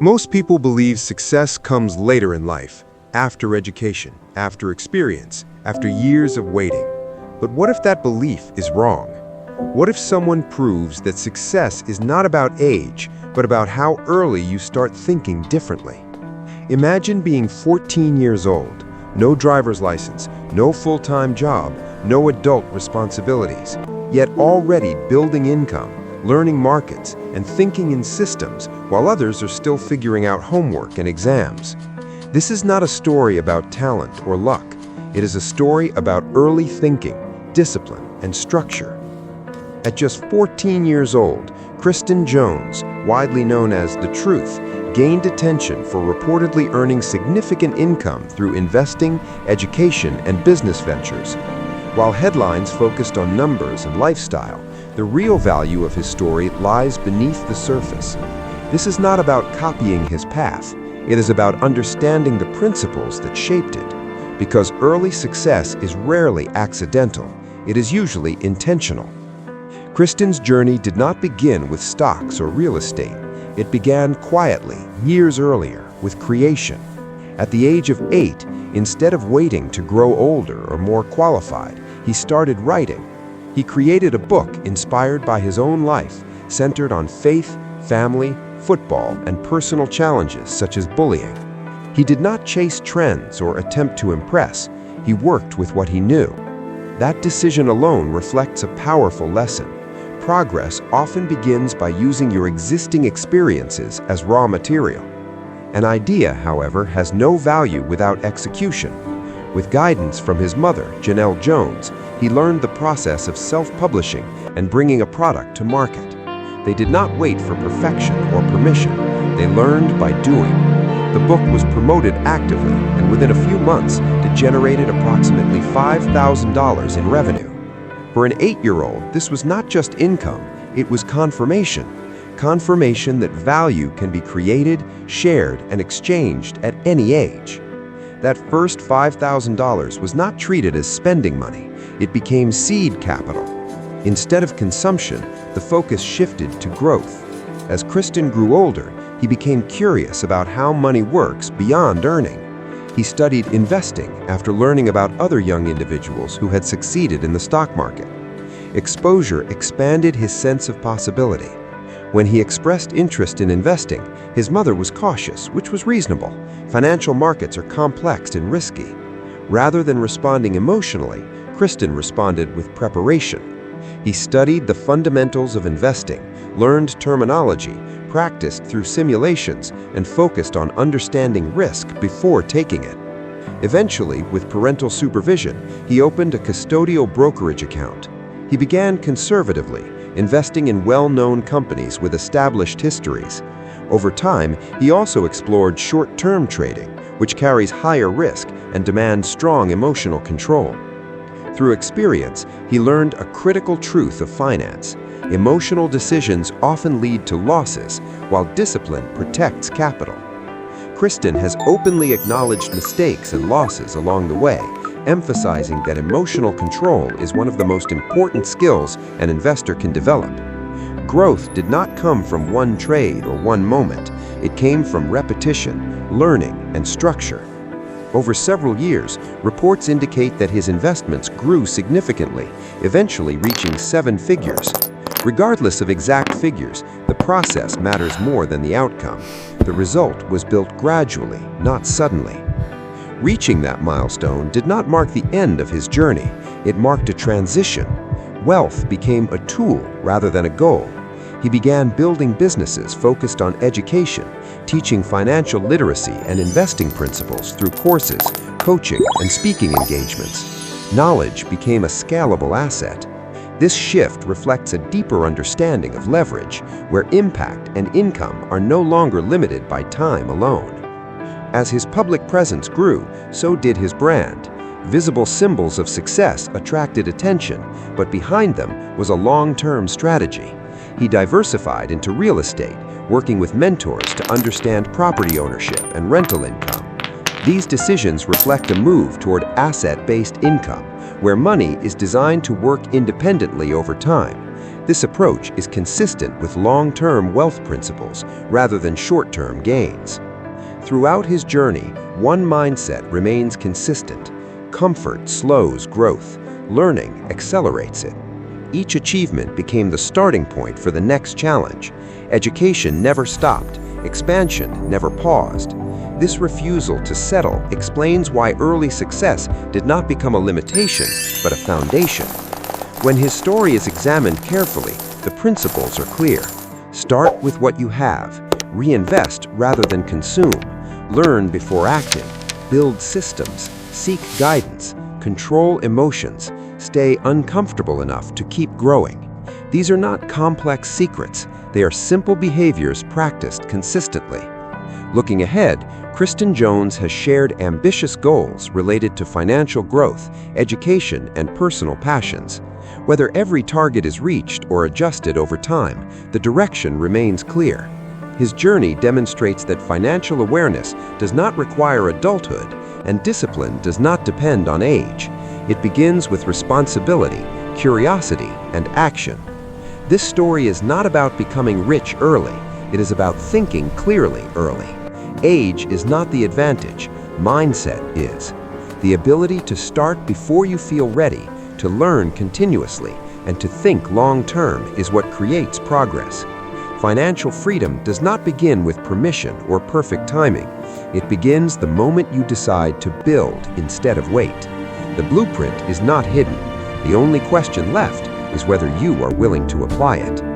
Most people believe success comes later in life, after education, after experience, after years of waiting. But what if that belief is wrong? What if someone proves that success is not about age, but about how early you start thinking differently? Imagine being 14 years old, no driver's license, no full-time job, no adult responsibilities, yet already building income, learning markets, and thinking in systems while others are still figuring out homework and exams. This is not a story about talent or luck. It is a story about early thinking, discipline, and structure. At just 14 years old, Kristen Jones, widely known as The Truth, gained attention for reportedly earning significant income through investing, education, and business ventures. While headlines focused on numbers and lifestyle, the real value of his story lies beneath the surface. This is not about copying his path. It is about understanding the principles that shaped it. Because early success is rarely accidental, it is usually intentional. Kristen's journey did not begin with stocks or real estate. It began quietly, years earlier, with creation. At the age of 8, instead of waiting to grow older or more qualified, he started writing. He created a book inspired by his own life, centered on faith, family, football, and personal challenges such as bullying. He did not chase trends or attempt to impress. He worked with what he knew. That decision alone reflects a powerful lesson. Progress often begins by using your existing experiences as raw material. An idea, however, has no value without execution. With guidance from his mother, Janelle Jones, he learned the process of self-publishing and bringing a product to market. They did not wait for perfection or permission. They learned by doing. The book was promoted actively, and within a few months, it generated approximately $5,000 in revenue. For an 8-year-old, this was not just income, it was confirmation. Confirmation that value can be created, shared, and exchanged at any age. That first $5,000 was not treated as spending money. It became seed capital. Instead of consumption, the focus shifted to growth. As Kristen grew older, he became curious about how money works beyond earning. He studied investing after learning about other young individuals who had succeeded in the stock market. Exposure expanded his sense of possibility. When he expressed interest in investing, his mother was cautious, which was reasonable. Financial markets are complex and risky. Rather than responding emotionally, Kristen responded with preparation. He studied the fundamentals of investing, learned terminology, practiced through simulations, and focused on understanding risk before taking it. Eventually, with parental supervision, he opened a custodial brokerage account. He began conservatively, investing in well-known companies with established histories. Over time, he also explored short-term trading, which carries higher risk and demands strong emotional control. Through experience, he learned a critical truth of finance. Emotional decisions often lead to losses, while discipline protects capital. Kristen has openly acknowledged mistakes and losses along the way, emphasizing that emotional control is one of the most important skills an investor can develop. Growth did not come from one trade or one moment. It came from repetition, learning, and structure. Over several years, reports indicate that his investments grew significantly, eventually reaching 7 figures. Regardless of exact figures, the process matters more than the outcome. The result was built gradually, not suddenly. Reaching that milestone did not mark the end of his journey. It marked a transition. Wealth became a tool rather than a goal. He began building businesses focused on education, teaching financial literacy and investing principles through courses, coaching, and speaking engagements. Knowledge became a scalable asset. This shift reflects a deeper understanding of leverage, where impact and income are no longer limited by time alone. As his public presence grew, so did his brand. Visible symbols of success attracted attention, but behind them was a long-term strategy. He diversified into real estate, working with mentors to understand property ownership and rental income. These decisions reflect a move toward asset-based income, where money is designed to work independently over time. This approach is consistent with long-term wealth principles rather than short-term gains. Throughout his journey, one mindset remains consistent. Comfort slows growth. Learning accelerates it. Each achievement became the starting point for the next challenge. Education never stopped. Expansion never paused. This refusal to settle explains why early success did not become a limitation, but a foundation. When his story is examined carefully, the principles are clear. Start with what you have. Reinvest rather than consume. Learn before acting. Build systems. Seek guidance. Control emotions. Stay uncomfortable enough to keep growing. These are not complex secrets. They are simple behaviors practiced consistently. Looking ahead, Kristen Jones has shared ambitious goals related to financial growth, education, and personal passions. Whether every target is reached or adjusted over time, the direction remains clear. His journey demonstrates that financial awareness does not require adulthood, and discipline does not depend on age. It begins with responsibility, curiosity, and action. This story is not about becoming rich early. It is about thinking clearly early. Age is not the advantage, mindset is. The ability to start before you feel ready, to learn continuously, and to think long-term is what creates progress. Financial freedom does not begin with permission or perfect timing. It begins the moment you decide to build instead of wait. The blueprint is not hidden. The only question left is whether you are willing to apply it.